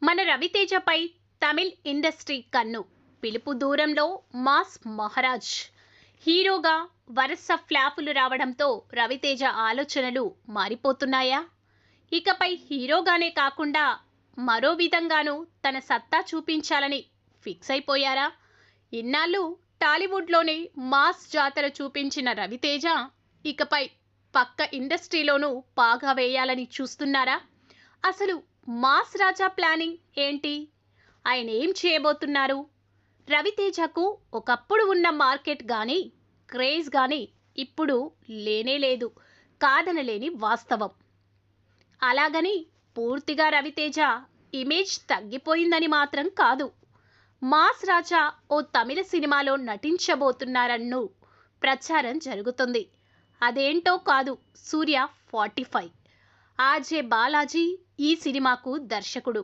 మన రవితేజపై తమిళ్ ఇండస్ట్రీ కన్ను. పిలుపు దూరంలో మాస్ మహారాజ్. హీరోగా వరుస ఫ్లాపులు రావడంతో రవితేజ ఆలోచనలు మారిపోతున్నాయా? ఇకపై హీరోగానే కాకుండా మరో విధంగానూ తన సత్తా చూపించాలని ఫిక్స్ అయిపోయారా? ఇన్నాళ్ళు టాలీవుడ్లోనే మాస్ జాతర చూపించిన రవితేజ ఇకపై పక్క ఇండస్ట్రీలోనూ పాగా వేయాలని చూస్తున్నారా? అసలు మాస్ రాజా ప్లానింగ్ ఏంటి? ఆయన ఏం చేయబోతున్నారు? రవితేజకు ఒకప్పుడు ఉన్న మార్కెట్ కానీ క్రేజ్ కానీ ఇప్పుడు లేనే లేదు, కాదనలేని వాస్తవం. అలాగని పూర్తిగా రవితేజ ఇమేజ్ తగ్గిపోయిందని మాత్రం కాదు. మాస్ రాజా ఓ తమిళ సినిమాలో నటించబోతున్నారన్ను ప్రచారం జరుగుతుంది. అదేంటో కాదు, సూర్య 45. ఆర్జే బాలాజీ ఈ సినిమాకు దర్శకుడు.